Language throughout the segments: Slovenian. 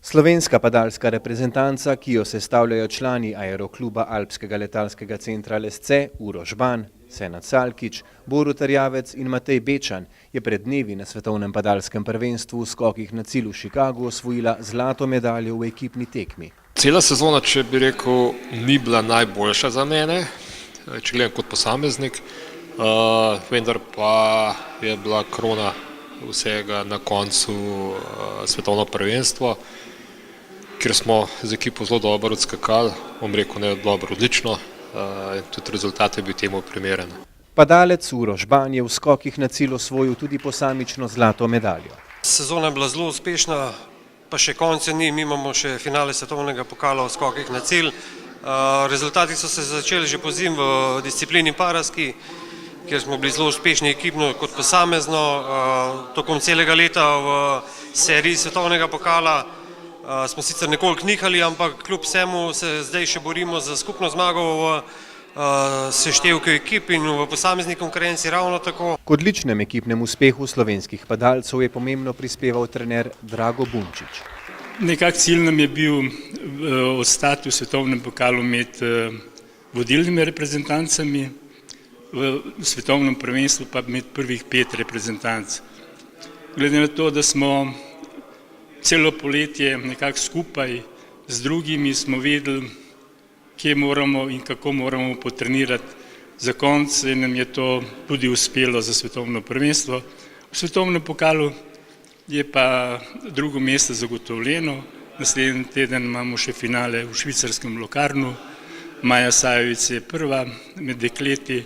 Slovenska padalska reprezentanca, ki jo sestavljajo člani Aerokluba Alpskega letalskega centra Lesce, Uroš Ban, Senad Salkič, Borut Erjavec in Matej Bečan, je pred dnevi na svetovnem padalskem prvenstvu v skokih na cilj v Chicagu osvojila zlato medaljo v ekipni tekmi. Cela sezona, če bi rekel, ni bila najboljša za mene, če gledam kot posameznik, vendar pa je bila krona vsega na koncu svetovno prvenstvo, kjer smo z ekipo zelo dobro odskakali, bom rekel, ne dobro, odlično, tudi rezultat je bil temu primeren. Padalec Uroš Ban je v skokih na cilj osvojil tudi posamično zlato medaljo. Sezona je bila zelo uspešna, pa še konca ni, mi imamo še finale svetovnega pokala v skokih na cilj. Rezultati so se začeli že pozimi v disciplini paraski, kjer smo bili zelo uspešni ekipno kot posamezno. Tokom celega leta v seriji svetovnega pokala smo sicer nekoliko nihali, ampak kljub vsemu se zdaj še borimo za skupno zmago v seštevku ekip in v posamezni konkurenci ravno tako. K odličnem ekipnem uspehu slovenskih padalcev je pomembno prispeval trener Drago Bunčič. Nekak cilj nam je bil ostati v svetovnem pokalu med vodilnimi reprezentancami, v svetovnem prvenstvu pa med prvih 5 reprezentanc. Glede na to, da smo celo poletje nekako skupaj z drugimi, smo vedeli, kje moramo in kako moramo potrenirati za konec, in nam je to tudi uspelo za svetovno prvenstvo. V svetovnem pokalu je pa drugo mesto zagotovljeno. Naslednji teden imamo še finale v švicarskem Locarnu. Maja Sajovic je prva med dekleti.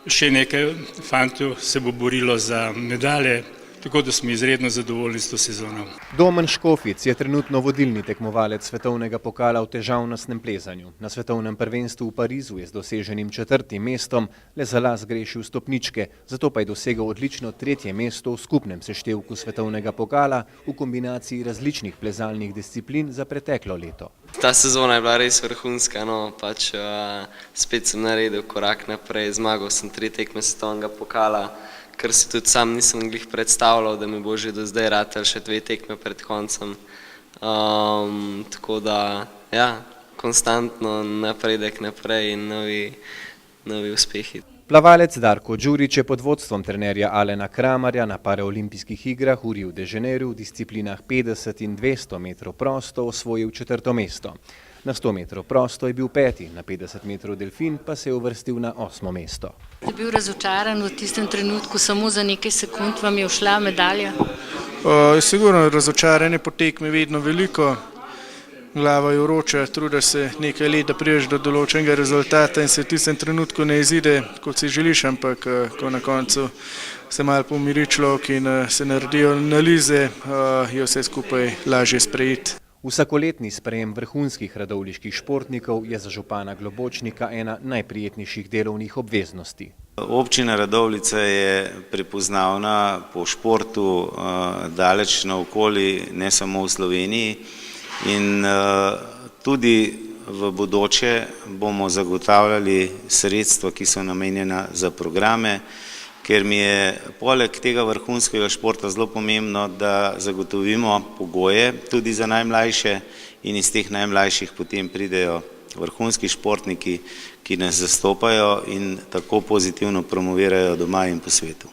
Še nekaj fantov se bo borilo za medalje, tako da smo izredno zadovoljni s to sezono. Domen Škofic je trenutno vodilni tekmovalec svetovnega pokala v težavnostnem plezanju. Na svetovnem prvenstvu v Parizu je z doseženim 4. mestom le za las grešil stopničke, zato pa je dosegel odlično 3. mesto v skupnem seštevku svetovnega pokala v kombinaciji različnih plezalnih disciplin za preteklo leto. Ta sezona je bila res vrhunska, spet sem naredil korak naprej, zmagal sem 3 tekme svetovnega pokala, kar si tudi sam nisem glih predstavljal, da mi bo že do zdaj ratal še 2 tekme pred koncem. Tako da, ja, konstantno napredek naprej in novi uspehi. Plavalec Darko Đurić je pod vodstvom trenerja Alena Kramarja na paraolimpijskih igrah v Rio de Janeiru v disciplinah 50 in 200 metrov prosto osvojil 4. mesto. Na 100 metrov prosto je bil 5., na 50 metrov delfin pa se je uvrstil na 8. mesto. Je bil razočaran v tistem trenutku, samo za nekaj sekund vam je ušla medalja? Sigurno razočaranje po tekmi vedno veliko. Glava je vroča, trudiš se nekaj let, da prideš do določenega rezultata in se v tistem trenutku ne izide, kot si želiš, ampak ko na koncu se malo pomiri človek in se naredijo analize, je vse skupaj lažje sprejeti. Vsakoletni sprejem vrhunskih radovljiških športnikov je za župana Globočnika ena najprijetnejših delovnih obveznosti. Občina Radovljica je prepoznavna po športu daleč naokoli, ne samo v Sloveniji, in tudi v bodoče bomo zagotavljali sredstva, ki so namenjena za programe, ker mi je poleg tega vrhunskega športa zelo pomembno, da zagotovimo pogoje tudi za najmlajše in iz teh najmlajših potem pridejo vrhunski športniki, ki nas zastopajo in tako pozitivno promovirajo doma in po svetu.